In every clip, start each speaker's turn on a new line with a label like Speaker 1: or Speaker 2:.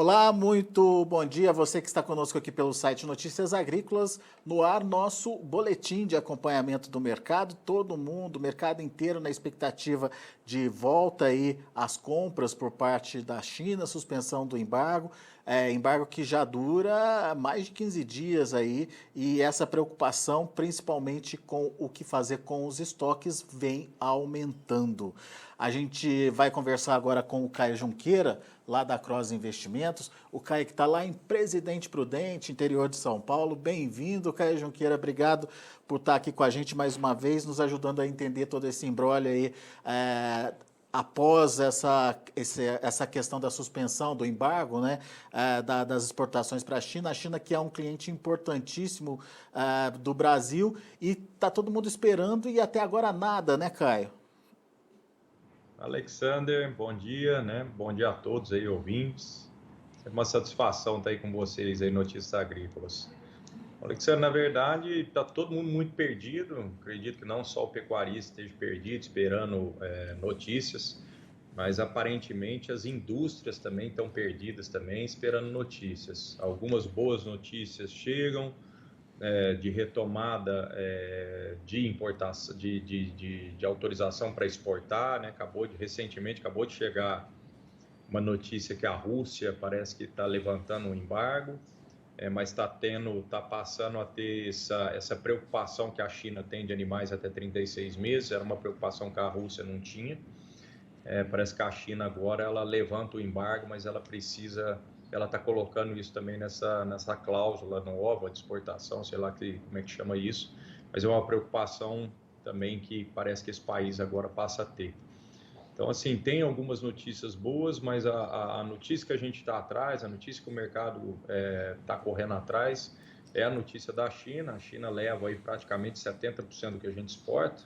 Speaker 1: Olá, muito bom dia a você que está conosco aqui pelo site Notícias Agrícolas. No ar, nosso boletim de acompanhamento do mercado. Todo mundo, o mercado inteiro na expectativa de volta aí às compras por parte da China, suspensão do embargo. Embargo que já dura mais de 15 dias aí, e essa preocupação, principalmente com o que fazer com os estoques, vem aumentando. A gente vai conversar agora com o Caio Junqueira, lá da Cross Investimentos. O Caio que está lá em Presidente Prudente, interior de São Paulo. Bem-vindo, Caio Junqueira. Obrigado por estar aqui com a gente mais uma vez, nos ajudando a entender todo esse imbróglio aí. Após essa questão da suspensão do embargo, né, das exportações para a China que é um cliente importantíssimo do Brasil, e está todo mundo esperando e até agora nada, né, Caio?
Speaker 2: Alexander, bom dia, né? Bom dia a todos aí, ouvintes. É uma satisfação estar aí com vocês aí, Notícias Agrícolas. Alexander, na verdade, está todo mundo muito perdido. Acredito que não só o pecuarista esteja perdido, esperando notícias, mas aparentemente as indústrias também estão perdidas também, esperando notícias. Algumas boas notícias chegam, de retomada de importação, de autorização para exportar, né? Recentemente acabou de chegar uma notícia que a Rússia parece que está levantando um embargo, mas está passando a ter essa preocupação que a China tem de animais até 36 meses, era uma preocupação que a Rússia não tinha. Parece que a China agora ela levanta o embargo, mas ela está colocando isso também nessa cláusula nova de exportação, sei lá como é que chama isso, mas é uma preocupação também que parece que esse país agora passa a ter. Então, assim, tem algumas notícias boas, mas a notícia que a gente está atrás, a notícia que o mercado está correndo atrás, é a notícia da China. A China leva aí praticamente 70% do que a gente exporta.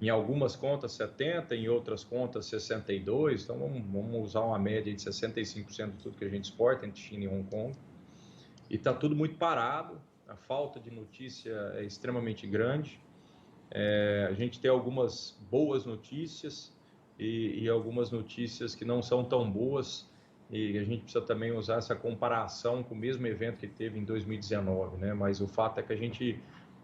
Speaker 2: Em algumas contas 70%, em outras contas 62%, então vamos usar uma média de 65% de tudo que a gente exporta entre China e Hong Kong. E está tudo muito parado, a falta de notícia é extremamente grande. A gente tem algumas boas notícias e algumas notícias que não são tão boas, e a gente precisa também usar essa comparação com o mesmo evento que teve em 2019, né? Mas o fato é que a gente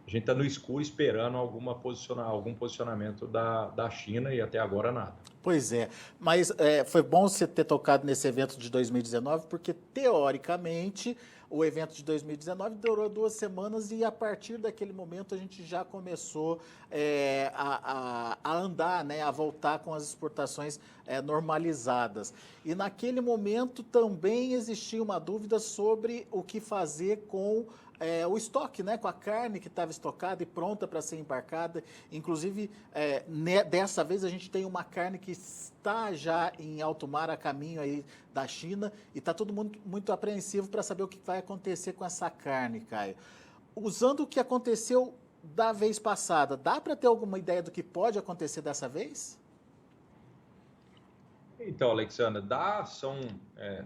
Speaker 2: está no escuro esperando algum posicionamento da China, e até agora nada.
Speaker 1: Pois é, mas foi bom você ter tocado nesse evento de 2019, porque teoricamente o evento de 2019 durou 2 semanas, e a partir daquele momento a gente já começou a andar, né, a voltar com as exportações normalizadas. E naquele momento também existia uma dúvida sobre o que fazer com o estoque, né, com a carne que estava estocada e pronta para ser embarcada. Inclusive, dessa vez a gente tem uma carne que está já em alto mar, a caminho aí da China, e está todo mundo muito apreensivo para saber o que vai acontecer com essa carne, Caio. Usando o que aconteceu da vez passada, dá para ter alguma ideia do que pode acontecer dessa vez?
Speaker 2: Então, Alexandra,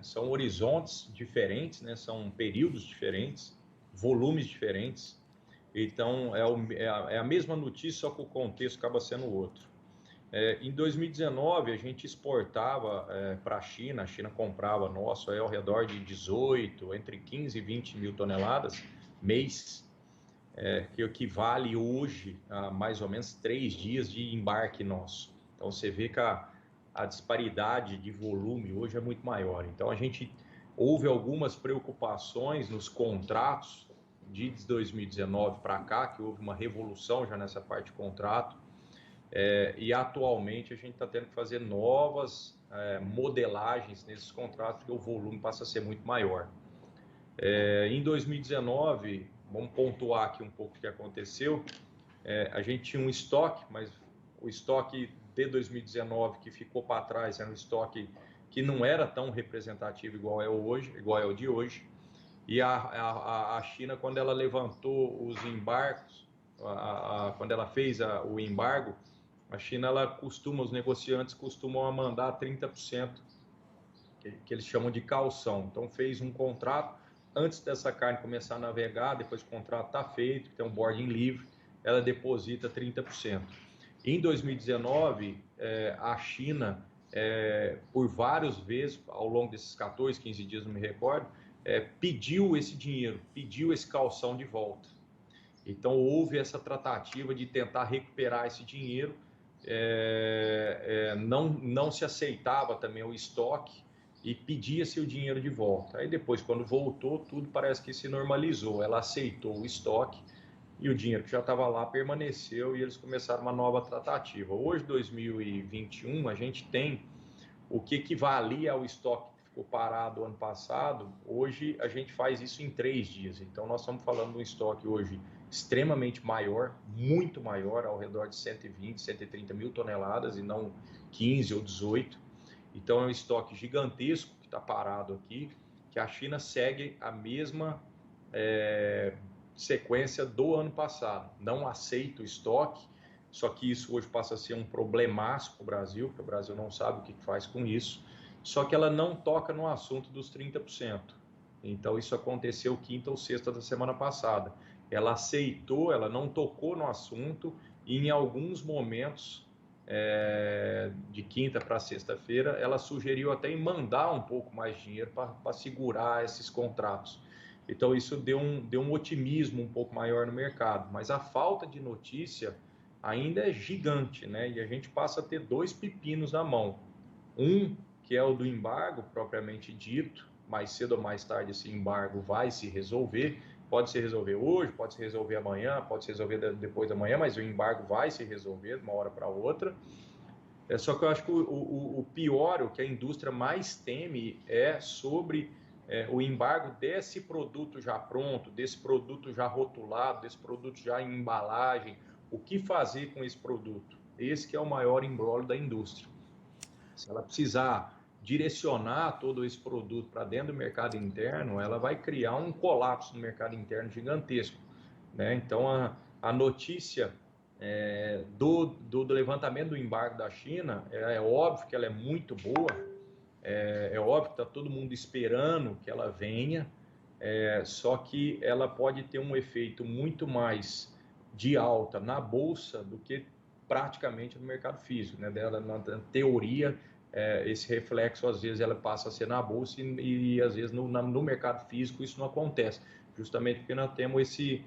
Speaker 2: são horizontes diferentes, né? São períodos diferentes, volumes diferentes. Então, é a mesma notícia, só que o contexto acaba sendo outro. Em 2019, a gente exportava para a China comprava nosso ao redor de 18, entre 15 e 20 mil toneladas mês, que equivale hoje a mais ou menos 3 dias de embarque nosso. Então, você vê que a disparidade de volume hoje é muito maior. Então, houve algumas preocupações nos contratos de 2019 para cá, que houve uma revolução já nessa parte de contrato, e atualmente a gente está tendo que fazer novas modelagens nesses contratos, porque o volume passa a ser muito maior. Em 2019, vamos pontuar aqui um pouco o que aconteceu, a gente tinha um estoque, mas o estoque de 2019 que ficou para trás era um estoque que não era tão representativo igual é o de hoje. E a China, quando ela levantou os embargos, quando ela fez o embargo, a China, os negociantes costumam mandar 30%, que eles chamam de calção. Então, fez um contrato, antes dessa carne começar a navegar, depois que o contrato está feito, tem um boarding livre, ela deposita 30%. Em 2019, a China por várias vezes, ao longo desses 14, 15 dias, não me recordo, pediu esse dinheiro, pediu esse calção de volta. Então, houve essa tratativa de tentar recuperar esse dinheiro, não se aceitava também o estoque e pedia-se o dinheiro de volta. Aí depois, quando voltou, tudo parece que se normalizou. Ela aceitou o estoque e o dinheiro que já estava lá permaneceu e eles começaram uma nova tratativa. Hoje, 2021, a gente tem o que equivalia ao estoque que ficou parado ano passado. Hoje a gente faz isso em 3 dias. Então nós estamos falando de um estoque hoje extremamente maior, muito maior, ao redor de 120, 130 mil toneladas e não 15 ou 18. Então é um estoque gigantesco que está parado aqui, que a China segue a mesma sequência do ano passado. Não aceita o estoque, só que isso hoje passa a ser um problemaço para o Brasil, porque o Brasil não sabe o que faz com isso, só que ela não toca no assunto dos 30%. Então isso aconteceu quinta ou sexta da semana passada. Ela aceitou, ela não tocou no assunto e em alguns momentos, de quinta para sexta-feira, ela sugeriu até em mandar um pouco mais de dinheiro para segurar esses contratos. Então isso deu um otimismo um pouco maior no mercado, mas a falta de notícia ainda é gigante, né? E a gente passa a ter 2 pepinos na mão. Um, que é o do embargo propriamente dito, mais cedo ou mais tarde esse embargo vai se resolver, pode se resolver hoje, pode se resolver amanhã, pode se resolver depois da manhã, mas o embargo vai se resolver de uma hora para outra. Só que eu acho que o pior, o que a indústria mais teme é sobre o embargo desse produto já pronto, desse produto já rotulado, desse produto já em embalagem. O que fazer com esse produto? Esse que é o maior imbróglio da indústria. Se ela precisar direcionar todo esse produto para dentro do mercado interno, ela vai criar um colapso no mercado interno gigantesco, né? Então, a notícia do levantamento do embargo da China, óbvio que ela é muito boa, é óbvio que está todo mundo esperando que ela venha, só que ela pode ter um efeito muito mais de alta na bolsa do que praticamente no mercado físico, né? Na teoria, esse reflexo às vezes ela passa a ser na bolsa e às vezes no mercado físico isso não acontece, justamente porque nós temos esse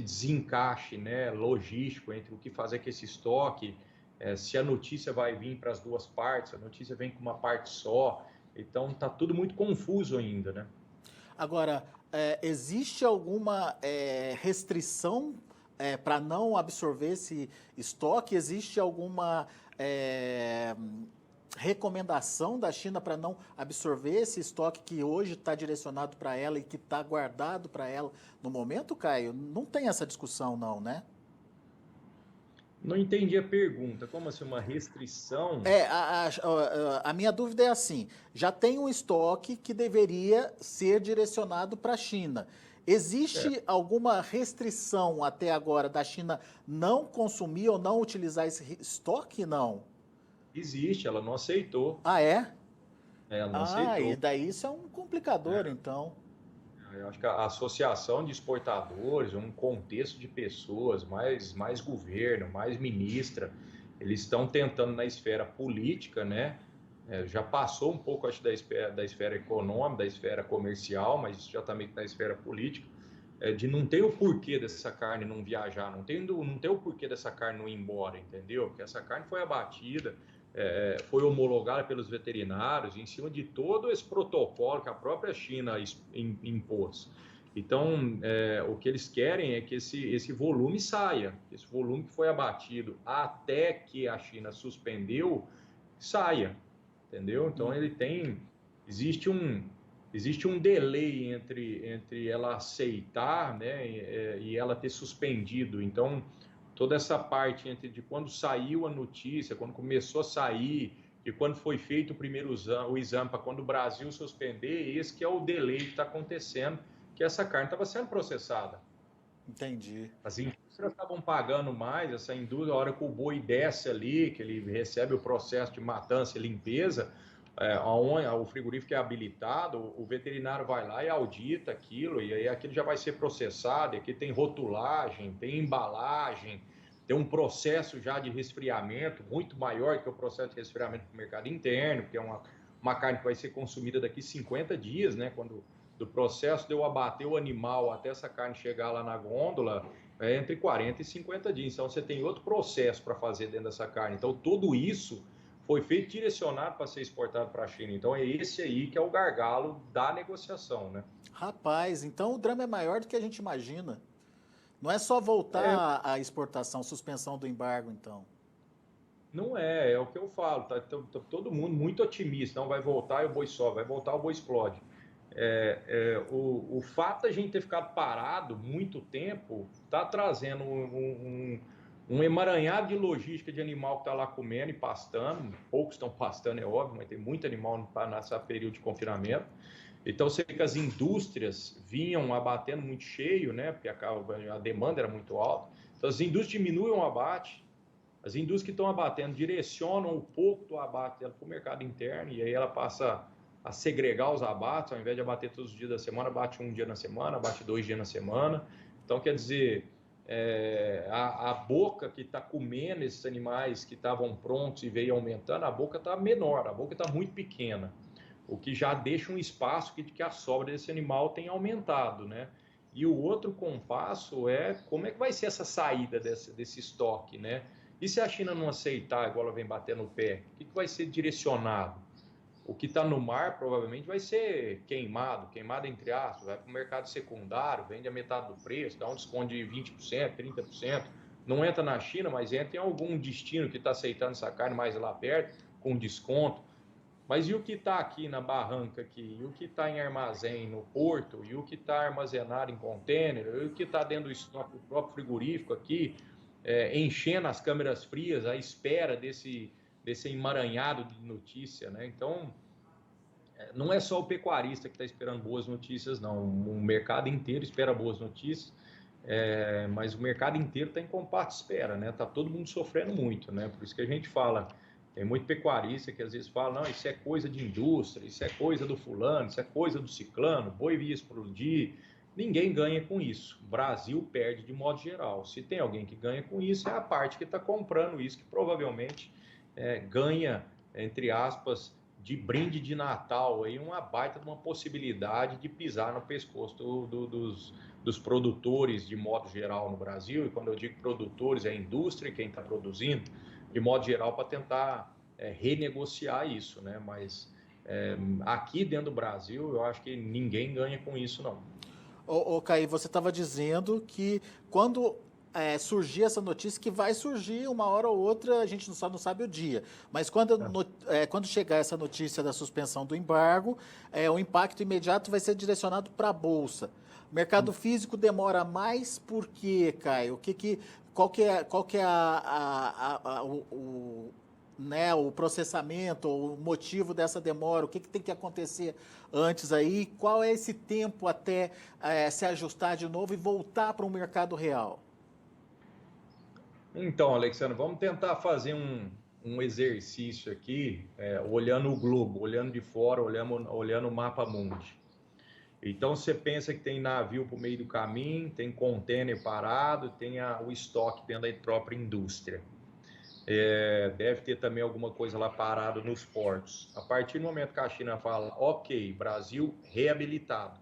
Speaker 2: desencaixe, né, logístico entre o que fazer com esse estoque, se a notícia vai vir para as duas partes, a notícia vem com uma parte só, então está tudo muito confuso ainda, né?
Speaker 1: Agora, existe alguma restrição para não absorver esse estoque? Existe alguma recomendação da China para não absorver esse estoque que hoje está direcionado para ela e que está guardado para ela no momento, Caio? Não tem essa discussão, não, né?
Speaker 2: Não entendi a pergunta. Como assim, uma restrição?
Speaker 1: A minha dúvida é assim: já tem um estoque que deveria ser direcionado para a China.
Speaker 2: É,
Speaker 1: Existe alguma restrição até agora da China não consumir ou não utilizar esse estoque? Não.
Speaker 2: existe, ela não aceitou.
Speaker 1: Ah, é?
Speaker 2: Ela não
Speaker 1: Ah, e
Speaker 2: aceitou.
Speaker 1: daí isso é um complicador,
Speaker 2: É,
Speaker 1: então.
Speaker 2: eu acho que a associação de exportadores, um contexto de pessoas, mais governo, mais ministra, eles estão tentando na esfera política, né? Já passou um pouco, acho, da esfera econômica, da esfera comercial, mas já está meio que na esfera política, de não ter o porquê dessa carne não viajar, não tem o porquê dessa carne não ir embora, entendeu? Porque essa carne foi abatida, foi homologada pelos veterinários em cima de todo esse protocolo que a própria China impôs. Então, o que eles querem é que esse volume saia, esse volume que foi abatido até que a China suspendeu, saia, entendeu? Então, existe um delay entre ela aceitar, né, e ela ter suspendido. Então, toda essa parte de quando saiu a notícia, quando começou a sair, e quando foi feito o primeiro o exame para quando o Brasil suspender, esse que é o delay que está acontecendo, que essa carne estava sendo processada.
Speaker 1: Entendi.
Speaker 2: As indústrias estavam pagando mais, essa indústria, a hora que o boi desce ali, que ele recebe o processo de matança e limpeza, o frigorífico é habilitado, o veterinário vai lá e audita aquilo, e aí aquilo já vai ser processado, e aqui tem rotulagem, tem embalagem, tem um processo já de resfriamento muito maior que o processo de resfriamento para o mercado interno, que é uma carne que vai ser consumida daqui 50 dias, né? Quando do processo de eu abater o animal até essa carne chegar lá na gôndola, é entre 40 e 50 dias. Então, você tem outro processo para fazer dentro dessa carne. Então, tudo isso foi feito direcionado para ser exportado para a China. Então, é esse aí que é o gargalo da negociação, né?
Speaker 1: Rapaz, então o drama é maior do que a gente imagina. Não é só
Speaker 2: É,
Speaker 1: voltar à exportação, suspensão do embargo, então.
Speaker 2: não é o que eu falo, tá todo mundo muito otimista, não vai voltar e o boi sobe, vai voltar o boi explode. O fato da gente ter ficado parado muito tempo está trazendo um emaranhado de logística de animal que está lá comendo e pastando. Poucos estão pastando, é óbvio, mas tem muito animal nessa período de confinamento. Então, sei que as indústrias vinham abatendo muito cheio, né? Porque a demanda era muito alta. Então, as indústrias diminuem o abate. As indústrias que estão abatendo direcionam um pouco do abate dela para o mercado interno, e aí ela passa a segregar os abates, ao invés de abater todos os dias da semana, abate um dia na semana, abate 2 dias na semana. Então, quer dizer, a boca que está comendo esses animais que estavam prontos e veio aumentando, a boca está menor, a boca está muito pequena, o que já deixa um espaço que a sobra desse animal tem aumentado, né? E o outro compasso é como é que vai ser essa saída desse estoque, né? E se a China não aceitar, igual ela vem batendo no pé, o que vai ser direcionado? O que está no mar provavelmente vai ser queimado entre aspas, vai para o mercado secundário, vende a metade do preço, dá um desconto de 20%, 30%. Não entra na China, mas entra em algum destino que está aceitando essa carne mais lá perto, com desconto. Mas e o que está aqui na barranca aqui? E o que está em armazém no porto? E o que está armazenado em contêiner? E o que está dentro do estoque do próprio frigorífico aqui, enchendo as câmeras frias à espera desse emaranhado de notícia, né? Então, não é só o pecuarista que está esperando boas notícias, não. O mercado inteiro espera boas notícias, mas o mercado inteiro está em compacto espera, né? Está todo mundo sofrendo muito, né? Por isso que a gente fala, tem muito pecuarista que às vezes fala, não, isso é coisa de indústria, isso é coisa do fulano, isso é coisa do ciclano, boi ia explodir. Ninguém ganha com isso. O Brasil perde de modo geral. Se tem alguém que ganha com isso, é a parte que está comprando isso, que provavelmente ganha, entre aspas, de brinde de Natal, aí uma baita de uma possibilidade de pisar no pescoço dos produtores de modo geral no Brasil. E quando eu digo produtores, é a indústria quem está produzindo, de modo geral, para tentar renegociar isso, né? Mas aqui dentro do Brasil, eu acho que ninguém ganha com isso, não.
Speaker 1: Ô, Caí, você estava dizendo que quando surgir essa notícia, que vai surgir uma hora ou outra, a gente só não sabe o dia, mas quando chegar essa notícia da suspensão do embargo, o impacto imediato vai ser direcionado para a Bolsa. O mercado físico demora mais por quê, Caio? Qual que é né, o processamento, o motivo dessa demora, o que tem que acontecer antes aí, qual é esse tempo até se ajustar de novo e voltar para o mercado real?
Speaker 2: Então, Alexandre, vamos tentar fazer um exercício aqui, olhando o globo, olhando de fora, olhando o mapa mundi. Então, você pensa que tem navio para o meio do caminho, tem contêiner parado, tem o estoque dentro da própria indústria. Deve ter também alguma coisa lá parado nos portos. A partir do momento que a China fala, ok, Brasil reabilitado.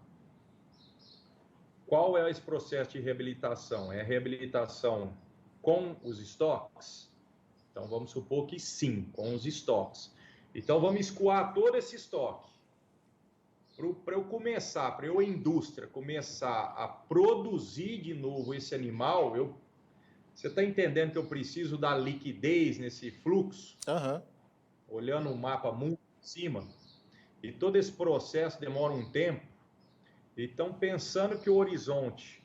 Speaker 2: Qual é esse processo de reabilitação? É a reabilitação com os estoques? Então, vamos supor que sim, com os estoques. Então, vamos escoar todo esse estoque. Para eu começar, para a indústria começar a produzir de novo esse animal, você está entendendo que eu preciso dar liquidez nesse fluxo?
Speaker 1: Aham.
Speaker 2: Olhando o mapa muito em cima. E todo esse processo demora um tempo. Então, pensando que o horizonte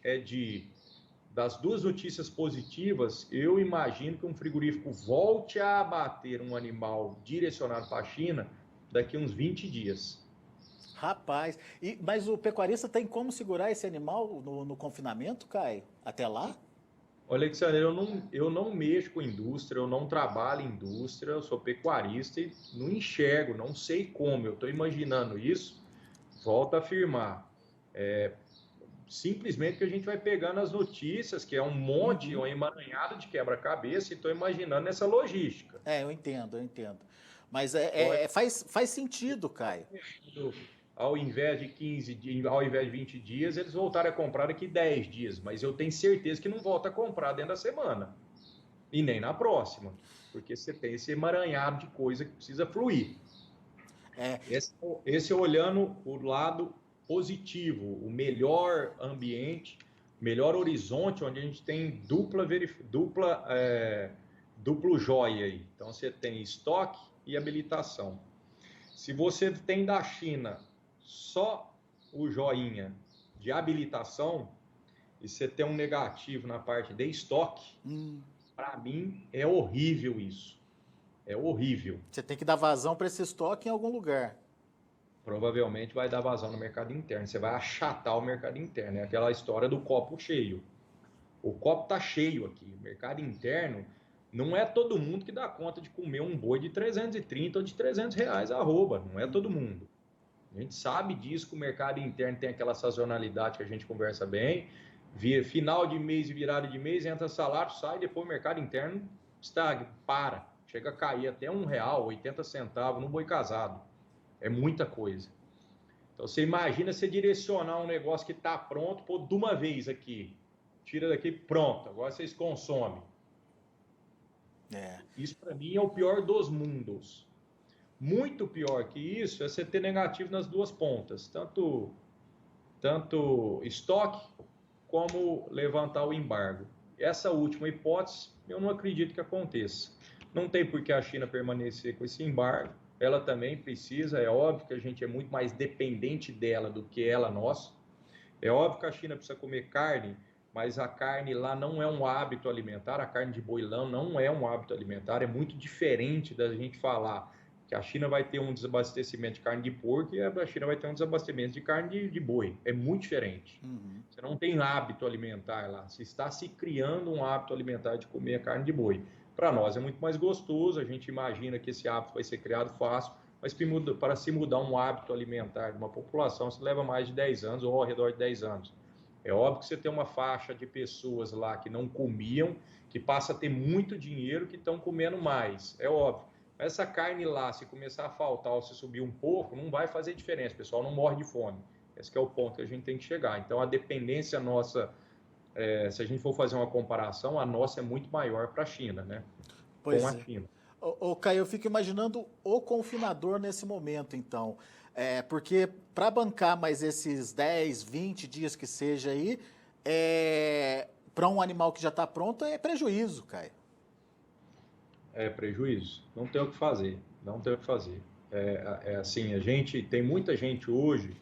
Speaker 2: das duas notícias positivas, eu imagino que um frigorífico volte a abater um animal direcionado para a China daqui a uns 20 dias.
Speaker 1: Rapaz, mas o pecuarista tem como segurar esse animal no confinamento, Caio? Até lá?
Speaker 2: Alexandre, eu não mexo com indústria, eu não trabalho em indústria, eu sou pecuarista e não enxergo, não sei como. Eu estou imaginando isso, volto a afirmar. simplesmente que a gente vai pegando as notícias, que é um monte, um emaranhado de quebra-cabeça, e estou imaginando essa logística.
Speaker 1: Eu entendo, eu entendo. Mas
Speaker 2: Então,
Speaker 1: faz sentido, Caio.
Speaker 2: ao invés de 15 dias, ao invés de 20 dias, eles voltaram a comprar daqui 10 dias, mas eu tenho certeza que não volta a comprar dentro da semana, e nem na próxima, porque você tem esse emaranhado de coisa que precisa fluir.
Speaker 1: É,
Speaker 2: Esse é olhando o lado positivo, o melhor ambiente, melhor horizonte, onde a gente tem duplo joia aí. Então você tem estoque e habilitação. Se você tem da China só o joinha de habilitação e você tem um negativo na parte de estoque, para mim é horrível isso. É horrível.
Speaker 1: você tem que dar vazão para esse estoque em algum lugar.
Speaker 2: Provavelmente vai dar vazão no mercado interno. Você vai achatar o mercado interno. É aquela história do copo cheio. O copo está cheio aqui. O mercado interno, não é todo mundo que dá conta de comer um boi de 330 ou de 300 reais arroba. Não é todo mundo. A gente sabe disso, que o mercado interno tem aquela sazonalidade que a gente conversa bem. Final de mês e virada de mês, entra salário, sai, depois o mercado interno estagna, para. Chega a cair até R$ 1,80 no boi casado. É muita coisa. Então você imagina você direcionar um negócio que está pronto, pô, de uma vez aqui. Tira daqui, pronto. Agora vocês consomem. Isso para mim é o pior dos mundos. Muito pior que isso é você ter negativo nas duas pontas. Tanto estoque como levantar o embargo. Essa última hipótese, eu não acredito que aconteça. Não tem por que a China permanecer com esse embargo. Ela também precisa, é óbvio que a gente é muito mais dependente dela do que ela nossa. É óbvio que a China precisa comer carne, mas a carne lá não é um hábito alimentar, a carne de boi lã não é um hábito alimentar, é muito diferente da gente falar que a China vai ter um desabastecimento de carne de porco e a China vai ter um desabastecimento de carne de boi. É muito diferente. Você não tem hábito alimentar lá, você está se criando um hábito alimentar de comer a carne de boi. Para nós é muito mais gostoso, a gente imagina que esse hábito vai ser criado fácil, mas para se mudar um hábito alimentar de uma população, se leva mais de 10 anos ou ao redor de 10 anos. É óbvio que você tem uma faixa de pessoas lá que não comiam, que passa a ter muito dinheiro, que estão comendo mais, é óbvio. Mas essa carne lá, se começar a faltar ou se subir um pouco, não vai fazer diferença, o pessoal não morre de fome. Esse é o ponto que a gente tem que chegar. Então, a dependência nossa, se a gente for fazer uma comparação, a nossa é muito maior para a China, né? Com a
Speaker 1: Pois é.
Speaker 2: China.
Speaker 1: Ô, Caio, eu fico imaginando o confinador nesse momento, então. Porque para bancar mais esses 10, 20 dias que seja aí, para um animal que já está pronto, é prejuízo, Caio.
Speaker 2: É prejuízo. Não tem o que fazer. Não tem o que fazer. Assim, tem muita gente hoje,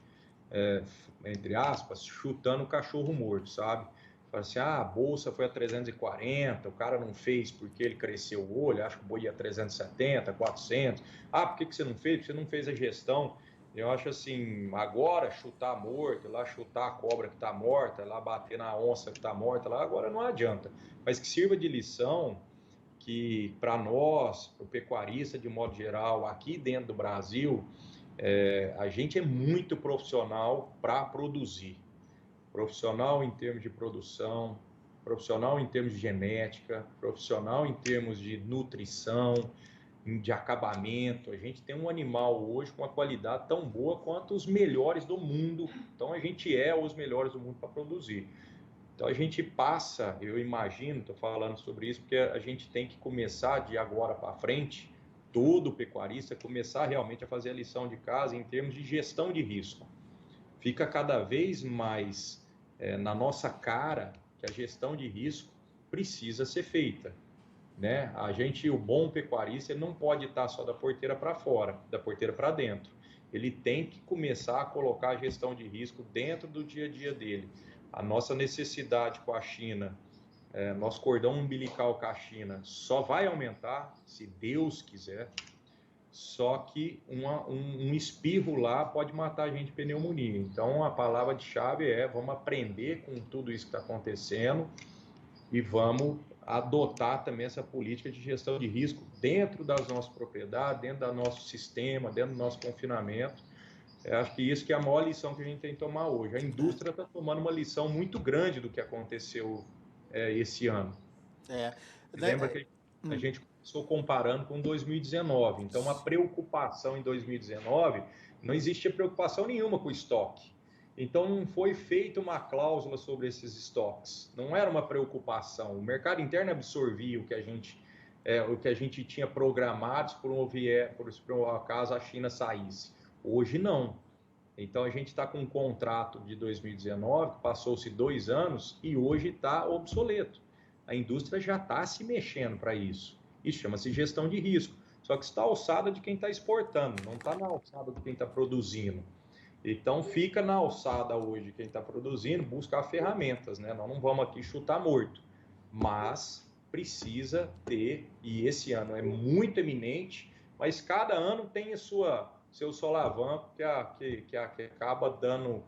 Speaker 2: entre aspas, chutando o cachorro morto, sabe? Fala assim, a bolsa foi a 340, o cara não fez porque ele cresceu o olho, acho que o boi ia a 370, 400. Por que você não fez? Porque você não fez a gestão. Eu acho assim, agora chutar morto, lá chutar a cobra que está morta, lá bater na onça que está morta, lá agora não adianta. Mas que sirva de lição que para nós, para o pecuarista de modo geral, aqui dentro do Brasil, a gente é muito profissional para produzir. Profissional em termos de produção, profissional em termos de genética, profissional em termos de nutrição, de acabamento. A gente tem um animal hoje com uma qualidade tão boa quanto os melhores do mundo. Então a gente é os melhores do mundo para produzir. Então a gente passa, eu imagino, estou falando sobre isso, porque a gente tem que começar de agora para frente, todo pecuarista, começar realmente a fazer a lição de casa em termos de gestão de risco. Fica cada vez mais na nossa cara que a gestão de risco precisa ser feita. Né? O bom pecuarista, ele não pode estar só da porteira para fora, da porteira para dentro. Ele tem que começar a colocar a gestão de risco dentro do dia a dia dele. A nossa necessidade com a China, nosso cordão umbilical com a China só vai aumentar, se Deus quiser, só que um espirro lá pode matar a gente de pneumonia. Então, a palavra de chave vamos aprender com tudo isso que está acontecendo e vamos adotar também essa política de gestão de risco dentro das nossas propriedades, dentro do nosso sistema, dentro do nosso confinamento, Eu acho que isso que é a maior lição que a gente tem que tomar hoje. A indústria está tomando uma lição muito grande do que aconteceu esse ano.
Speaker 1: É,
Speaker 2: Lembra
Speaker 1: né,
Speaker 2: que a gente começou comparando com 2019. Então, a preocupação em 2019, não existia preocupação nenhuma com o estoque. Então, não foi feita uma cláusula sobre esses estoques. Não era uma preocupação. O mercado interno absorvia o que a gente tinha programado se por um acaso a China saísse. Hoje, não. Então, a gente está com um contrato de 2019, passou-se 2 anos e hoje está obsoleto. A indústria já está se mexendo para isso. Isso chama-se gestão de risco. Só que está à alçada de quem está exportando, não está na alçada de quem está produzindo. Então, fica na alçada hoje quem está produzindo, buscar ferramentas, né? Nós não vamos aqui chutar morto, mas precisa ter, e esse ano é muito eminente, mas cada ano tem seu solavanco que acaba dando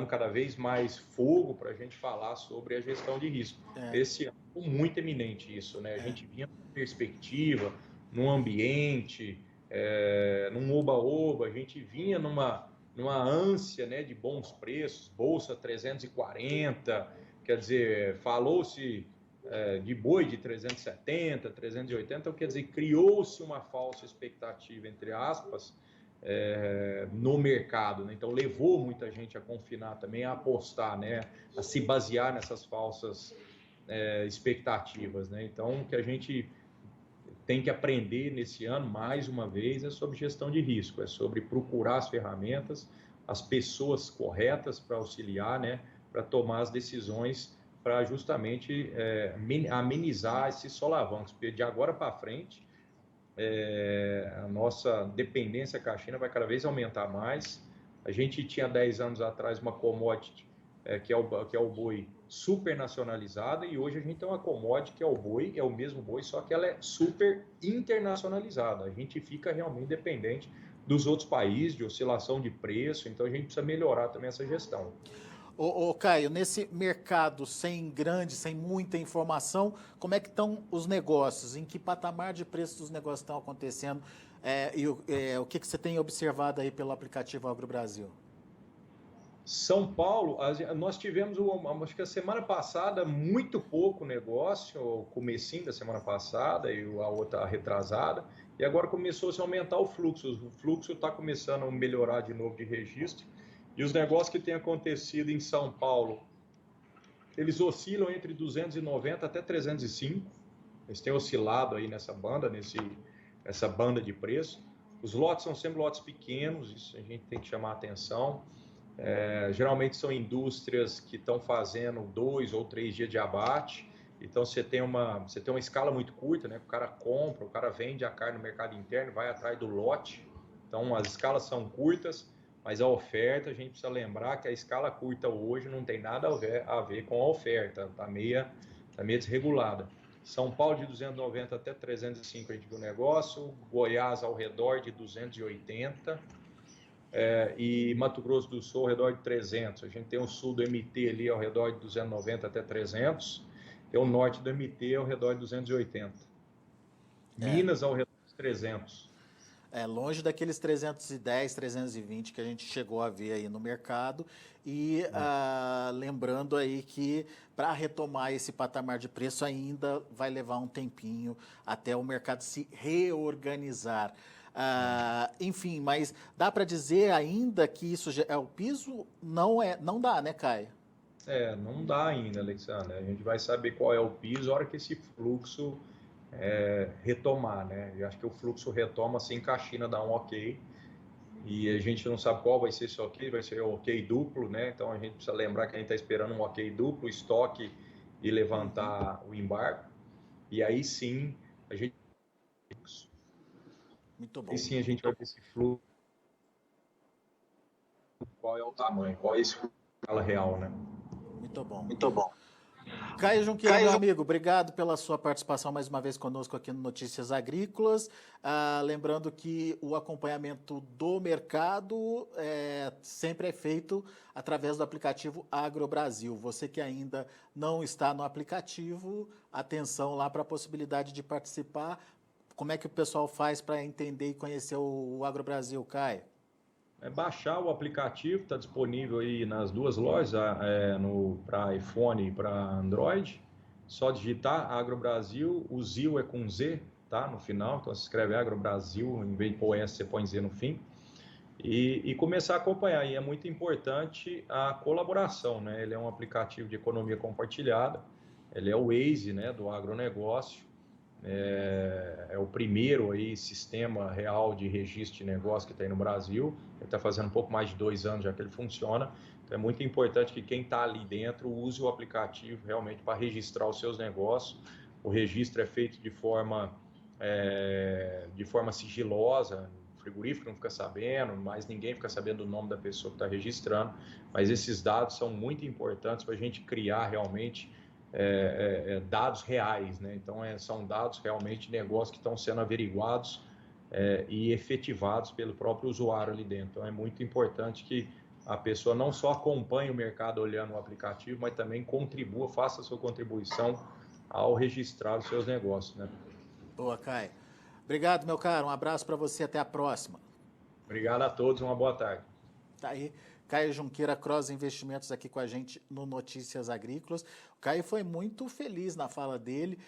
Speaker 2: cada vez mais fogo para a gente falar sobre a gestão de risco. Esse ano foi muito eminente isso, né? A gente vinha com perspectiva, num ambiente, num oba-oba, a gente vinha numa ânsia, né, de bons preços, bolsa 340, quer dizer, falou-se de boi de 370, 380, quer dizer, criou-se uma falsa expectativa, entre aspas, no mercado, né? Então levou muita gente a confinar também, a apostar, né, a se basear nessas falsas expectativas, né? Então o que a gente tem que aprender nesse ano, mais uma vez, é sobre gestão de risco, é sobre procurar as ferramentas, as pessoas corretas para auxiliar, né, para tomar as decisões, para justamente amenizar esses solavancos, porque de agora para frente, a nossa dependência com a China vai cada vez aumentar mais. A gente tinha 10 anos atrás uma commodity que é o boi super nacionalizada, e hoje a gente tem uma commodity que é o boi, é o mesmo boi, só que ela é super internacionalizada. A gente fica realmente dependente dos outros países, de oscilação de preço, então a gente precisa melhorar também essa gestão.
Speaker 1: Ô, Caio, nesse mercado sem muita informação, como é que estão os negócios? Em que patamar de preço os negócios estão acontecendo? O que você tem observado aí pelo aplicativo AgroBrasil?
Speaker 2: São Paulo, nós tivemos, acho que a semana passada, muito pouco negócio, o comecinho da semana passada e a outra retrasada, e agora começou a aumentar o fluxo está começando a melhorar de novo de registro, e os negócios que têm acontecido em São Paulo, eles oscilam entre 290 até 305, eles têm oscilado aí nessa banda de preço. Os lotes são sempre lotes pequenos, isso a gente tem que chamar a atenção. Geralmente são indústrias que estão fazendo 2 ou 3 dias de abate, então você tem uma escala muito curta, né? O cara compra, o cara vende a carne no mercado interno, vai atrás do lote, então as escalas são curtas, mas a oferta, a gente precisa lembrar que a escala curta hoje não tem nada a ver com a oferta, está meia desregulada. São Paulo de 290 até 305 a gente viu o negócio, Goiás ao redor de 280, e Mato Grosso do Sul ao redor de 300. A gente tem o sul do MT ali ao redor de 290 até 300, tem o norte do MT ao redor de 280. Minas ao redor de 300.
Speaker 1: Longe daqueles 310, 320 que a gente chegou a ver aí no mercado. E lembrando aí que para retomar esse patamar de preço ainda vai levar um tempinho até o mercado se reorganizar. Enfim, mas dá para dizer ainda que isso já é o piso? Não dá, né, Caio?
Speaker 2: Não dá ainda, Alexandre. A gente vai saber qual é o piso a hora que esse fluxo retomar, né? Eu acho que o fluxo retoma assim que a China dá um ok, e a gente não sabe qual vai ser esse ok, vai ser o ok duplo, né? Então a gente precisa lembrar que a gente está esperando um ok duplo, estoque e levantar o embargo, e aí sim a gente
Speaker 1: Muito bom.
Speaker 2: aí sim a gente vai ver esse fluxo, qual é o tamanho, qual é a escala real, né?
Speaker 1: Muito bom.
Speaker 3: Muito bom.
Speaker 1: Caio Junqueira, meu amigo, obrigado pela sua participação mais uma vez conosco aqui no Notícias Agrícolas. Lembrando que o acompanhamento do mercado sempre é feito através do aplicativo AgroBrasil. Você que ainda não está no aplicativo, atenção lá para a possibilidade de participar. Como é que o pessoal faz para entender e conhecer o AgroBrasil, Caio?
Speaker 2: baixar o aplicativo, está disponível aí nas duas lojas, para iPhone e para Android. Só digitar AgroBrasil, o ZIL é com Z, tá? No final, então se escreve AgroBrasil, em vez de pôr S, você põe Z no fim. E começar a acompanhar. E é muito importante a colaboração, né? Ele é um aplicativo de economia compartilhada, ele é o Waze, né, do agronegócio. É o primeiro aí sistema real de registro de negócio que tem no Brasil. Ele está fazendo um pouco mais de 2 anos já que ele funciona. Então é muito importante que quem está ali dentro use o aplicativo realmente para registrar os seus negócios. O registro é feito de forma sigilosa, o frigorífico não fica sabendo, mas ninguém fica sabendo do nome da pessoa que está registrando. Mas esses dados são muito importantes para a gente criar realmente dados reais, né? Então são dados realmente de negócios que estão sendo averiguados e efetivados pelo próprio usuário ali dentro. Então é muito importante que a pessoa não só acompanhe o mercado olhando o aplicativo, mas também contribua, faça a sua contribuição ao registrar os seus negócios, né?
Speaker 1: Boa, Caio. Obrigado, meu caro. Um abraço para você. Até a próxima.
Speaker 2: Obrigado a todos. Uma boa tarde.
Speaker 1: Tá aí, Caio Junqueira, Cross Investimentos, aqui com a gente no Notícias Agrícolas. O Caio foi muito feliz na fala dele,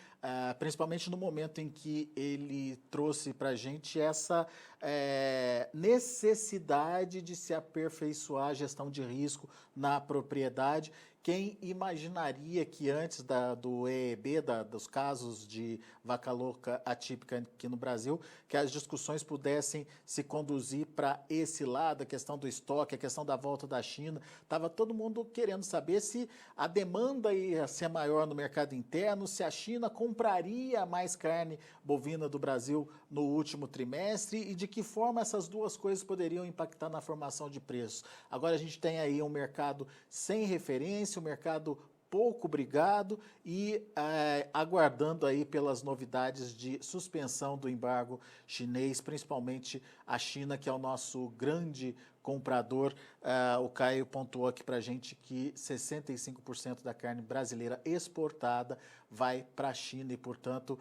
Speaker 1: principalmente no momento em que ele trouxe para a gente essa necessidade de se aperfeiçoar a gestão de risco na propriedade. Quem imaginaria que antes do EEB, dos casos de vaca louca atípica aqui no Brasil, que as discussões pudessem se conduzir para esse lado, a questão do estoque, a questão da volta da China. Estava todo mundo querendo saber se a demanda ia ser maior no mercado interno, se a China compraria mais carne bovina do Brasil no último trimestre e de que forma essas duas coisas poderiam impactar na formação de preços. Agora a gente tem aí um mercado sem referência, um mercado pouco brigado e aguardando aí pelas novidades de suspensão do embargo chinês, principalmente a China, que é o nosso grande comprador. O Caio pontuou aqui para a gente que 65% da carne brasileira exportada vai para a China e, portanto,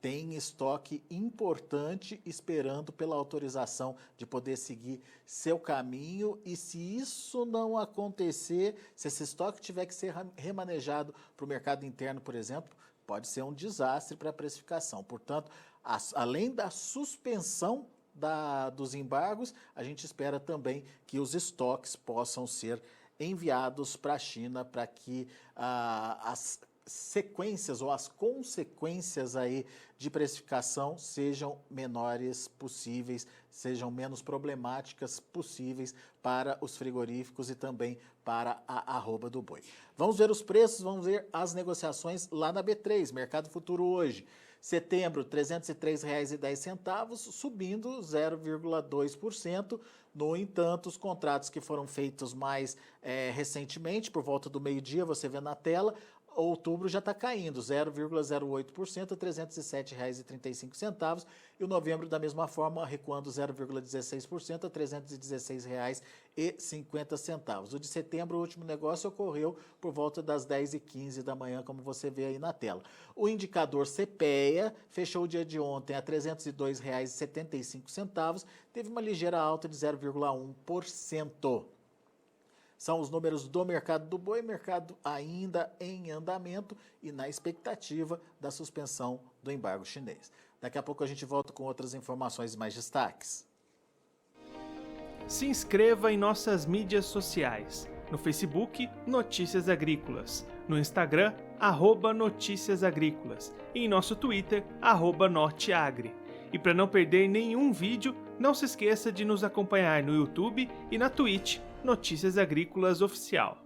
Speaker 1: tem estoque importante esperando pela autorização de poder seguir seu caminho. E se isso não acontecer, se esse estoque tiver que ser remanejado para o mercado interno, por exemplo, pode ser um desastre para a precificação. Portanto, além da suspensão dos embargos, a gente espera também que os estoques possam ser enviados para a China para que as sequências ou as consequências aí de precificação sejam menores possíveis, sejam menos problemáticas possíveis para os frigoríficos e também para a arroba do boi. Vamos ver os preços, vamos ver as negociações lá na B3, Mercado Futuro hoje. Setembro, R$ 303,10, subindo 0,2%. No entanto, os contratos que foram feitos mais recentemente, por volta do meio-dia, você vê na tela, outubro já está caindo, 0,08% a R$ 307,35. E o novembro, da mesma forma, recuando 0,16% a R$ 316,50. O de setembro, o último negócio, ocorreu por volta das 10h15 da manhã, como você vê aí na tela. O indicador CPEA fechou o dia de ontem a R$ 302,75, teve uma ligeira alta de 0,1%. São os números do mercado do boi, mercado ainda em andamento e na expectativa da suspensão do embargo chinês. Daqui a pouco a gente volta com outras informações e mais destaques.
Speaker 3: Se inscreva em nossas mídias sociais. No Facebook, Notícias Agrícolas. No Instagram, @Notícias Agrícolas. E em nosso Twitter, @Norteagri. E para não perder nenhum vídeo, não se esqueça de nos acompanhar no YouTube e na Twitch, Notícias Agrícolas Oficial.